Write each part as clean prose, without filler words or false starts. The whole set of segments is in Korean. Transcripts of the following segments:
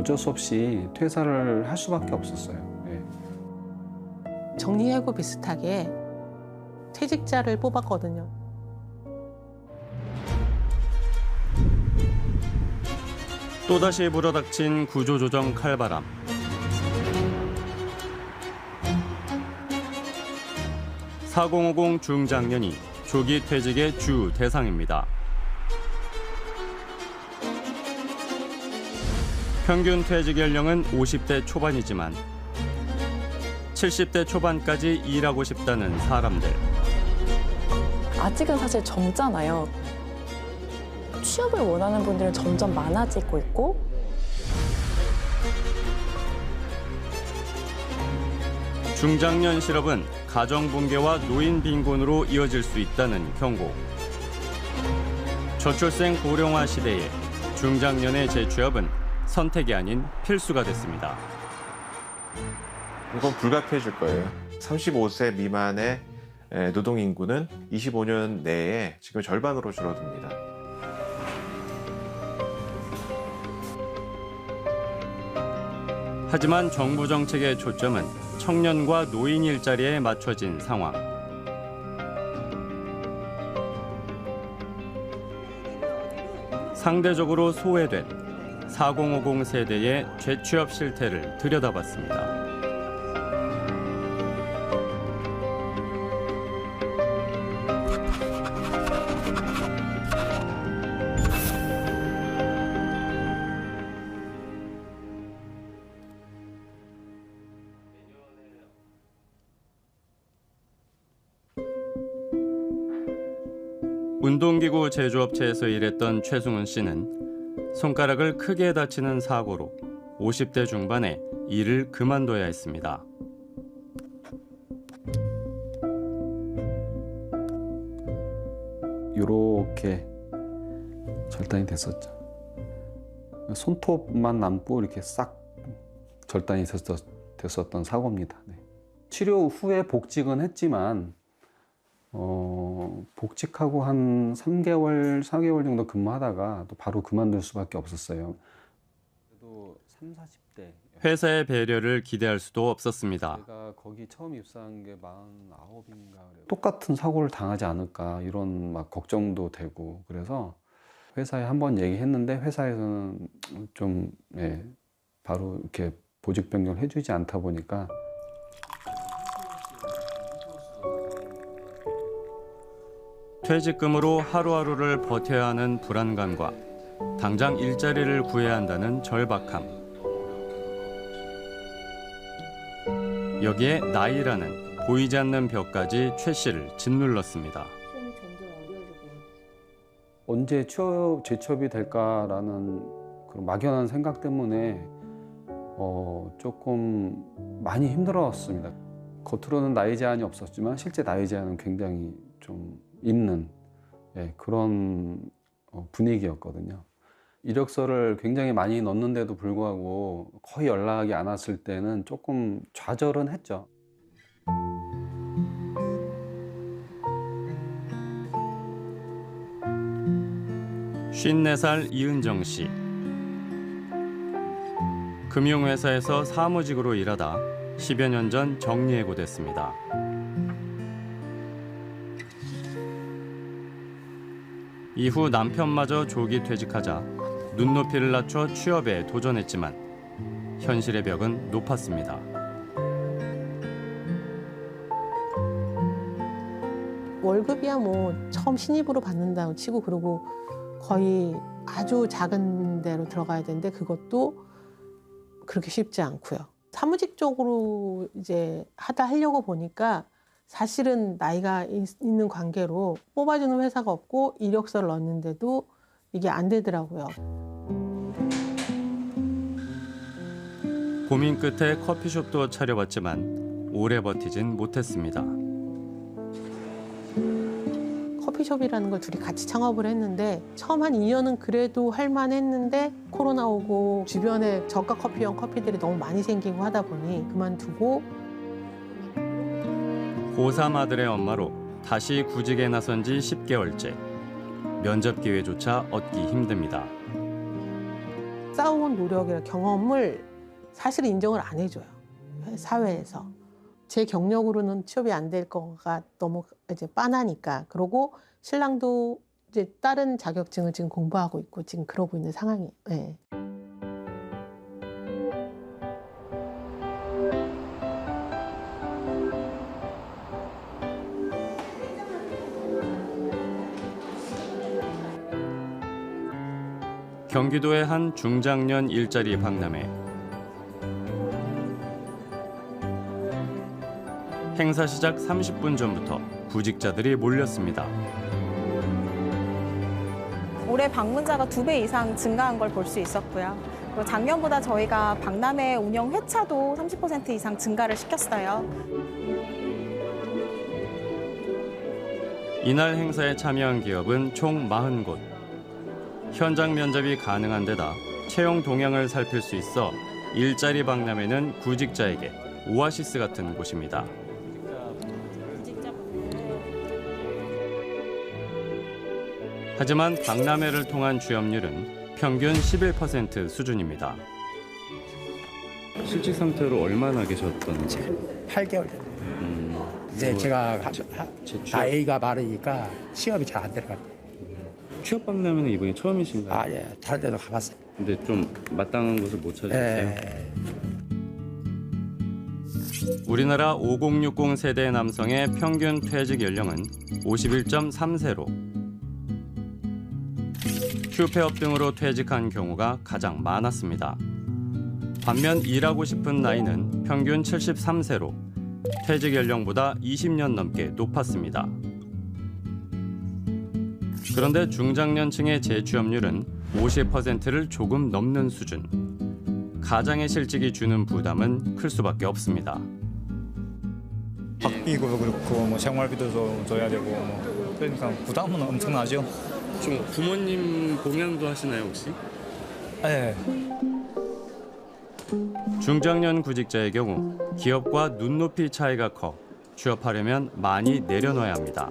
어쩔 수 없이 퇴사를 할 수밖에 없었어요. 예. 정리해고 비슷하게 퇴직자를 뽑았거든요. 또다시 불어닥친 구조조정 칼바람. (4050) 중장년이 조기 퇴직의 주 대상입니다. 평균 퇴직 연령은 50대 초반이지만 70대 초반까지 일하고 싶다는 사람들. 아직은 사실 젊잖아요. 취업을 원하는 분들은 점점 많아지고 있고 중장년 실업은 가정 붕괴와 노인 빈곤으로 이어질 수 있다는 경고. 저출생 고령화 시대에 중장년의 재취업은 선택이 아닌 필수가 됐습니다. 이건 불가피해질 거예요. 35세 미만의 노동인구는 25년 내에 지금 절반으로 줄어듭니다. 하지만 정부 정책의 초점은 청년과 노인 일자리에 맞춰진 상황. 상대적으로 소외된 4050 세대의 재취업 실태를 들여다봤습니다. 운동기구 제조업체에서 일했던 최승훈 씨는 손가락을 크게 다치는 사고로 50대 중반에 일을 그만둬야 했습니다. 이렇게 절단이 됐었죠. 손톱만 남고 이렇게 싹 절단이 됐었던 사고입니다. 네. 치료 후에 복직은 했지만 복직하고 한 3개월, 4개월 정도 근무하다가 또 바로 그만둘 수밖에 없었어요. 그래도 30, 40대. 회사의 배려를 기대할 수도 없었습니다. 제가 거기 처음 입사한 게 49인가 그래요. 똑같은 사고를 당하지 않을까 이런 막 걱정도 되고 그래서 회사에 한번 얘기했는데 회사에서는 좀 바로 이렇게 보직 변경을 해주지 않다 보니까 퇴직금으로 하루하루를 버텨야 하는 불안감과 당장 일자리를 구해야 한다는 절박함. 여기에 나이라는 보이지 않는 벽까지 최 씨를 짓눌렀습니다. 언제 재취업이 될까라는 그런 막연한 생각 때문에 조금 많이 힘들었습니다. 겉으로는 나이 제한이 없었지만 실제 나이 제한은 굉장히 좀 있는 그런 분위기였거든요. 이력서를 굉장히 많이 넣었는데도 불구하고 거의 연락이 안 왔을 때는 조금 좌절은 했죠. (54살) 이은정 씨. 금융회사에서 사무직으로 일하다 10여 년 전 정리해고됐습니다. 이후 남편마저 조기 퇴직하자 눈높이를 낮춰 취업에 도전했지만 현실의 벽은 높았습니다. 월급이야 뭐 처음 신입으로 받는다고 치고 그러고 거의 아주 작은 데로 들어가야 되는데 그것도 그렇게 쉽지 않고요. 사무직 쪽으로 이제 하려고 보니까 사실은 나이가 있는 관계로 뽑아주는 회사가 없고 이력서를 넣었는데도 이게 안 되더라고요. 고민 끝에 커피숍도 차려봤지만 오래 버티진 못했습니다. 커피숍이라는 걸 둘이 같이 창업을 했는데 처음 한 2년은 그래도 할만했는데 코로나 오고 주변에 저가 커피형 커피들이 너무 많이 생기고 하다 보니 그만두고 고3 아들의 엄마로 다시 구직에 나선 지 10개월째. 면접 기회조차 얻기 힘듭니다. 쌓아온 노력이나 경험을 사실 인정을 안 해줘요. 사회에서. 제 경력으로는 취업이 안 될 거가 너무 이제 빤하니까. 그러고 신랑도 이제 다른 자격증을 지금 공부하고 있고 지금 그러고 있는 상황이에요. 네. 경기도의 한 중장년 일자리 박람회. 행사 시작 30분 전부터 구직자들이 몰렸습니다. 올해 방문자가 2배 이상 증가한 걸 볼 수 있었고요. 그리고 작년보다 저희가 박람회 운영 회차도 30% 이상 증가를 시켰어요. 이날 행사에 참여한 기업은 총 40곳. 현장 면접이 가능한 데다 채용 동향을 살필 수 있어 일자리 박람회는 구직자에게 오아시스 같은 곳입니다. 하지만 박람회를 통한 취업률은 평균 11% 수준입니다. 실직 상태로 얼마나 계셨던지? 8개월. 이제 제가 나이가 많으니까 취업이 잘 안 들어가요. 취업 박람회는 이번이 처음이신가요? 아, 예. 다른 데도 가봤어요. 근데 좀 마땅한 곳을 못 찾으셨어요? 우리나라 5060 세대 남성의 평균 퇴직 연령은 51.3세로 휴폐업 등으로 퇴직한 경우가 가장 많았습니다. 반면 일하고 싶은 나이는 평균 73세로 퇴직 연령보다 20년 넘게 높았습니다. 그런데 중장년층의 재취업률은 50%를 조금 넘는 수준. 가장의 실직이 주는 부담은 클 수밖에 없습니다. 학비도 그렇고 뭐 생활비도 줘야 되고 그러니까 부담은 엄청나죠. 좀 부모님 봉양도 하시나요 혹시? 네. 중장년 구직자의 경우 기업과 눈높이 차이가 커 취업하려면 많이 내려놔야 합니다.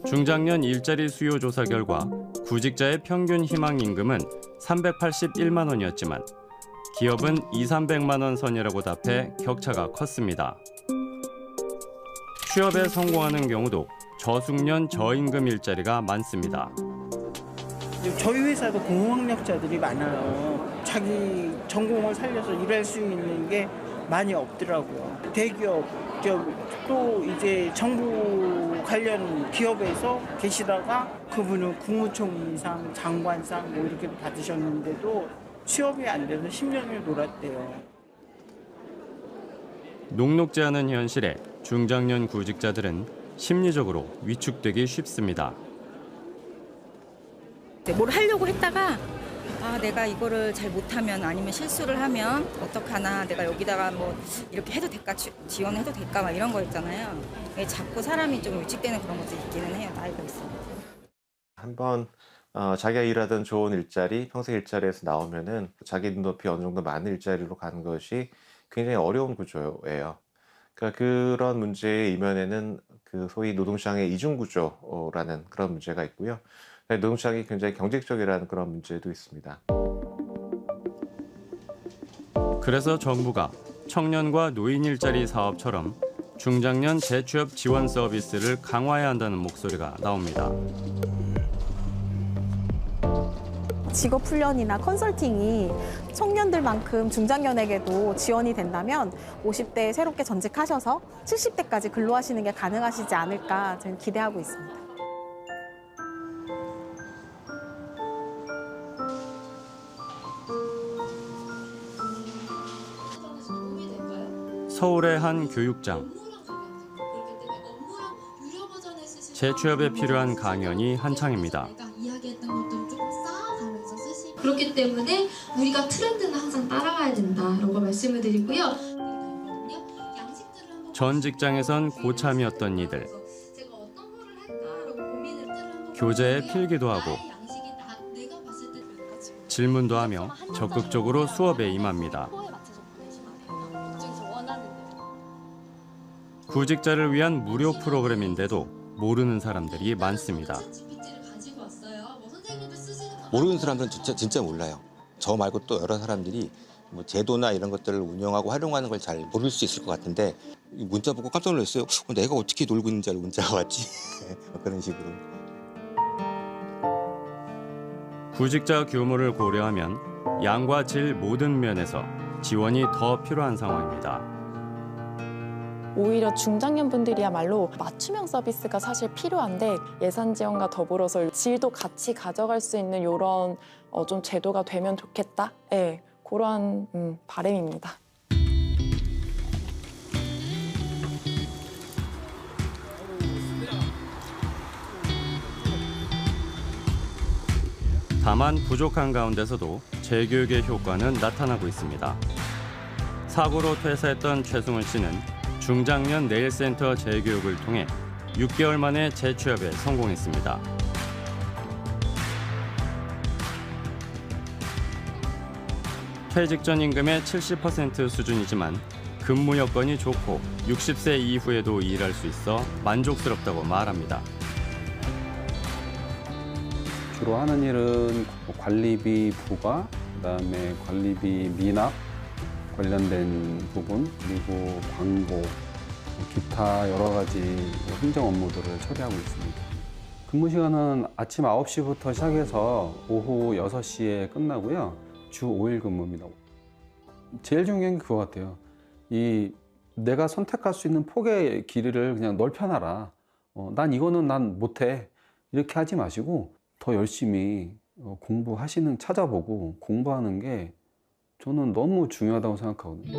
중장년 일자리 수요 조사 결과 구직자의 평균 희망 임금은 381만 원이었지만 기업은 200~300만 원 선이라고 답해 격차가 컸습니다. 취업에 성공하는 경우도 저숙련 저임금 일자리가 많습니다. 저희 회사도 공학력자들이 많아요. 자기 전공을 살려서 일할 수 있는 게 많이 없더라고요. 대기업, 또 이제 정부 관련 기업에서 계시다가 그분은 국무총리상, 장관상 뭐 이렇게 받으셨는데도 취업이 안 돼서 10년을 놀았대요. 녹록지 않은 현실에 중장년 구직자들은 심리적으로 위축되기 쉽습니다. 뭘 하려고 했다가 내가 이거를 잘 못하면 아니면 실수를 하면 어떡하나, 내가 여기다가 뭐 이렇게 해도 될까, 지원해도 될까 막 이런 거 있잖아요. 자꾸 사람이 좀 위축되는 그런 것도 있기는 해요. 나이가 있습니다. 한번 자기가 일하던 좋은 일자리, 평생 일자리에서 나오면은 자기 눈높이 어느 정도 많은 일자리로 가는 것이 굉장히 어려운 구조예요. 그러니까 그런 문제의 이면에는 그 소위 노동시장의 이중구조라는 그런 문제가 있고요. 노동시장이 굉장히 경쟁적이라는 그런 문제도 있습니다. 그래서 정부가 청년과 노인 일자리 사업처럼 중장년 재취업 지원 서비스를 강화해야 한다는 목소리가 나옵니다. 직업훈련이나 컨설팅이 청년들만큼 중장년에게도 지원이 된다면 50대에 새롭게 전직하셔서 70대까지 근로하시는 게 가능하시지 않을까 저는 기대하고 있습니다. 서울의 한 교육장. 재취업에 필요한 강연이 한창입니다. 그렇기 때문에 우리가 트렌드는 항상 따라가야 된다라고 말씀을 드리고요. 전 직장에선 고참이었던 이들. 교재에 필기도 하고 질문도 하며 적극적으로 수업에 임합니다. 구직자를 위한 무료 프로그램인데도 모르는 사람들이 많습니다. 모르는 사람들은 진짜 몰라요. 저 말고 또 여러 사람들이 뭐 제도나 이런 것들을 운영하고 활용하는 걸 잘 모를 수 있을 것 같은데 문자 보고 깜짝 놀랐어요. 내가 어떻게 놀고 있는지 알고 문자가 왔지. 그런 식으로. 구직자 규모를 고려하면 양과 질 모든 면에서 지원이 더 필요한 상황입니다. 오히려 중장년분들이야말로 맞춤형 서비스가 사실 필요한데 예산 지원과 더불어서 질도 같이 가져갈 수 있는 이런 좀 제도가 되면 좋겠다. 네, 그러한 바람입니다. 다만 부족한 가운데서도 재교육의 효과는 나타나고 있습니다. 사고로 퇴사했던 최승훈 씨는 중장년 네일센터 재교육을 통해 6개월 만에 재취업에 성공했습니다. 퇴직 전 임금의 70% 수준이지만 근무 여건이 좋고 60세 이후에도 일할 수 있어 만족스럽다고 말합니다. 주로 하는 일은 관리비 부과, 그다음에 관리비 미납 관련된 부분, 그리고 광고, 기타 여러 가지 행정 업무들을 처리하고 있습니다. 근무 시간은 아침 9시부터 시작해서 오후 6시에 끝나고요. 주 5일 근무입니다. 제일 중요한 게 그거 같아요. 내가 선택할 수 있는 폭의 길이를 그냥 넓혀놔라. 난 이거는 난 못해. 이렇게 하지 마시고 더 열심히 찾아보고 공부하는 게 저는 너무 중요하다고 생각하거든요.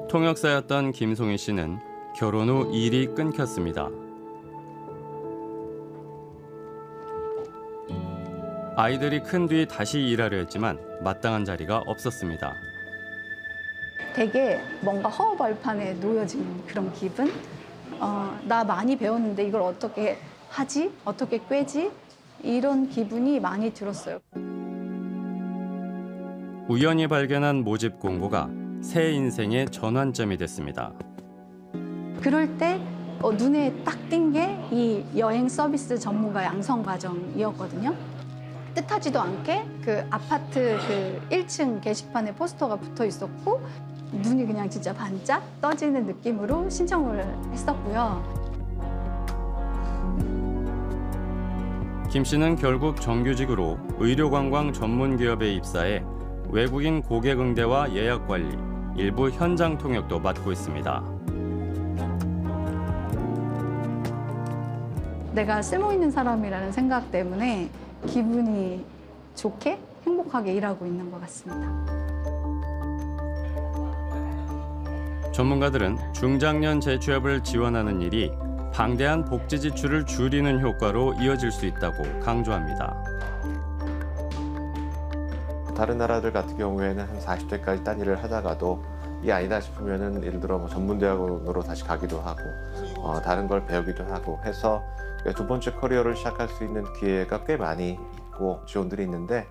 통역사였던 김송희 씨는 결혼 후 일이 끊겼습니다. 아이들이 큰 뒤 다시 일하려 했지만 마땅한 자리가 없었습니다. 되게 뭔가 허허벌판에 놓여진 그런 기분? 나 많이 배웠는데 이걸 어떻게 하지? 어떻게 꿰지? 이런 기분이 많이 들었어요. 우연히 발견한 모집 공고가 새 인생의 전환점이 됐습니다. 그럴 때 눈에 딱 띈 게 이 여행 서비스 전문가 양성 과정이었거든요. 뜻하지도 않게 그 아파트 그 1층 게시판에 포스터가 붙어 있었고 눈이 그냥 진짜 반짝 떠지는 느낌으로 신청을 했었고요. 김 씨는 결국 정규직으로 의료관광 전문 기업에 입사해 외국인 고객 응대와 예약 관리, 일부 현장 통역도 맡고 있습니다. 내가 쓸모 있는 사람이라는 생각 때문에 기분이 좋게 행복하게 일하고 있는 것 같습니다. 전문가들은 중장년 재취업을 지원하는 일이 방대한 복지 지출을 줄이는 효과로 이어질 수 있다고 강조합니다. 다른 나라들 같은 경우에는 한 40대까지 딴 일을 하다가도 이게 아니다 싶으면은 예를 들어 뭐 전문대학원으로 다시 가기도 하고 다른 걸 배우기도 하고 해서 두 번째 커리어를 시작할 수 있는 기회가 꽤 많이 있고 지원들이 있는데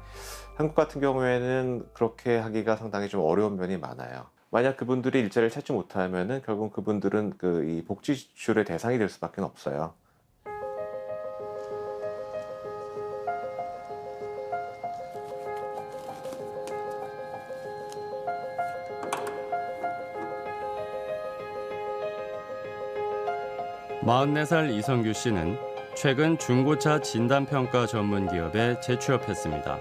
한국 같은 경우에는 그렇게 하기가 상당히 좀 어려운 면이 많아요. 만약 그분들이 일자리를 찾지 못하면은 결국 그분들은 이 복지 지출의 대상이 될 수밖에 없어요. (44살) 이성규 씨는 최근 중고차 진단평가 전문 기업에 재취업했습니다.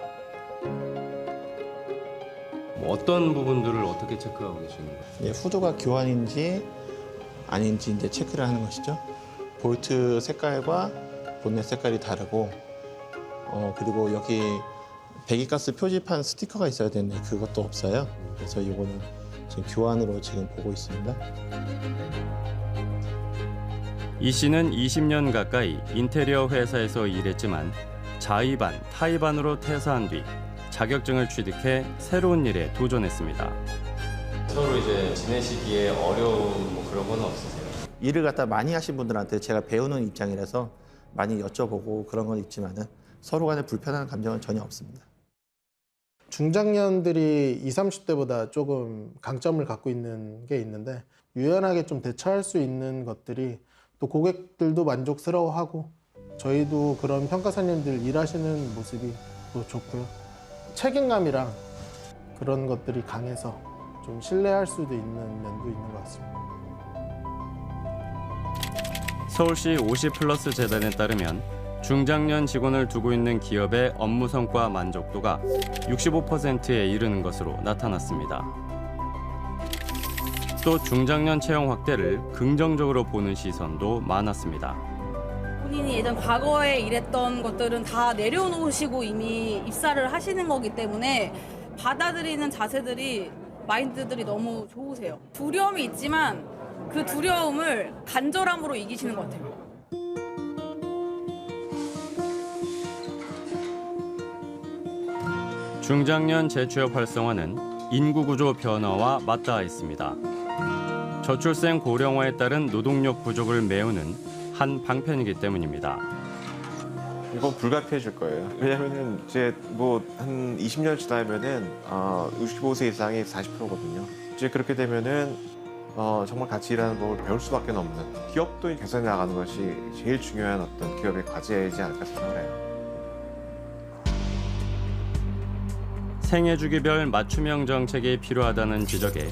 어떤 부분들을 어떻게 체크하고 계시는 거예요? 후드가 교환인지 아닌지 이제 체크를 하는 것이죠. 볼트 색깔과 본넷 색깔이 다르고 그리고 여기 배기가스 표지판 스티커가 있어야 되는데 그것도 없어요. 그래서 이거는 지금 교환으로 지금 보고 있습니다. 이 씨는 20년 가까이 인테리어 회사에서 일했지만 자의반, 타의반으로 퇴사한 뒤 자격증을 취득해 새로운 일에 도전했습니다. 서로 이제 지내시기에 어려운 그런 건 없으세요? 일을 갖다 많이 하신 분들한테 제가 배우는 입장이라서 많이 여쭤보고 그런 건 있지만은 서로 간에 불편한 감정은 전혀 없습니다. 중장년들이 20, 30대보다 조금 강점을 갖고 있는 게 있는데 유연하게 좀 대처할 수 있는 것들이 또 고객들도 만족스러워하고 저희도 그런 평가사님들 일하시는 모습이 또 좋고요. 책임감이랑 그런 것들이 강해서 좀 신뢰할 수도 있는 면도 있는 것 같습니다. 서울시 50플러스 재단에 따르면 중장년 직원을 두고 있는 기업의 업무 성과 만족도가 65%에 이르는 것으로 나타났습니다. 또 중장년 채용 확대를 긍정적으로 보는 시선도 많았습니다. 본인이 예전 과거에 일했던 것들은 다 내려놓으시고 이미 입사를 하시는 거기 때문에 받아들이는 자세들이 마인드들이 너무 좋으세요. 두려움이 있지만 그 두려움을 간절함으로 이기시는 것 같아요. 중장년 재취업 활성화는 인구구조 변화와 맞닿아 있습니다. 저출생 고령화에 따른 노동력 부족을 메우는 한 방편이기 때문입니다. 이건 불가피해질 거예요. 왜냐면은 이제 뭐 한 20년 지나면은 65세 이상이 40%거든요. 이제 그렇게 되면은 정말 같이 일하는 법을 배울 수밖에 없는 기업도 개선해 나가는 것이 제일 중요한 어떤 기업의 과제이지 않을까 생각을 해요. 생애주기별 맞춤형 정책이 필요하다는 지적에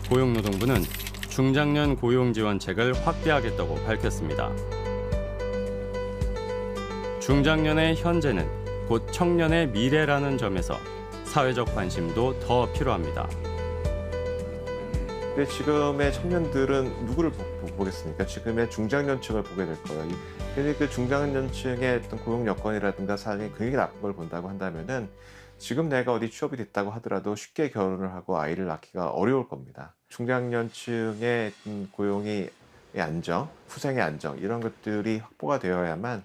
고용노동부는 중장년 고용지원책을 확대하겠다고 밝혔습니다. 중장년의 현재는 곧 청년의 미래라는 점에서 사회적 관심도 더 필요합니다. 근데 지금의 청년들은 누구를 보겠습니까? 지금의 중장년층을 보게 될 거예요. 근데 그 중장년층의 어떤 고용 여건이라든가 사정이 굉장히 나쁜 걸 본다고 한다면은 지금 내가 어디 취업이 됐다고 하더라도 쉽게 결혼을 하고 아이를 낳기가 어려울 겁니다. 중장년층의 고용의 안정, 후생의 안정 이런 것들이 확보가 되어야만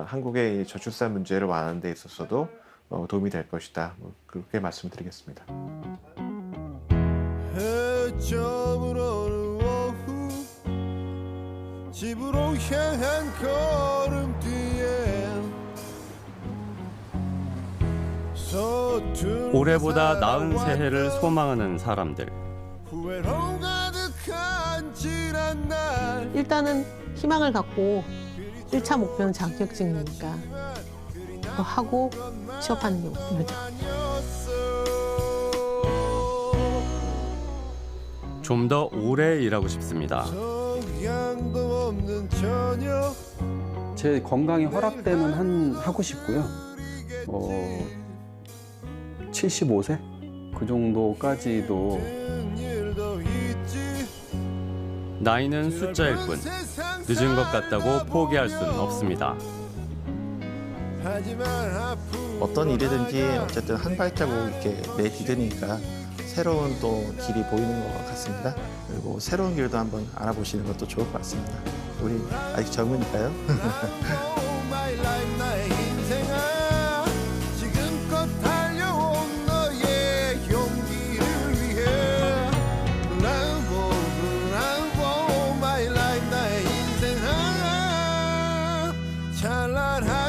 한국의 이 저출산 문제를 완화하는 데 있어서도 도움이 될 것이다. 그렇게 말씀드리겠습니다. 집으로 향한 걸음 뒤에 올해보다 나은 새해를 소망하는 사람들. 일단은 희망을 갖고 1차 목표는 자격증이니까 그거 하고 취업하는 게 목표죠. 좀 더 오래 일하고 싶습니다. 제 건강이 허락되면 하고 싶고요. 75세? 그 정도까지도. 나이는 숫자일 뿐 늦은 것 같다고 포기할 수는 없습니다. 어떤 일이든지 어쨌든 한 발자국 이렇게 내디디니까 새로운 또 길이 보이는 것 같습니다. 그리고 새로운 길도 한번 알아보시는 것도 좋을 것 같습니다. 우리 아직 젊으니까요. 찬란한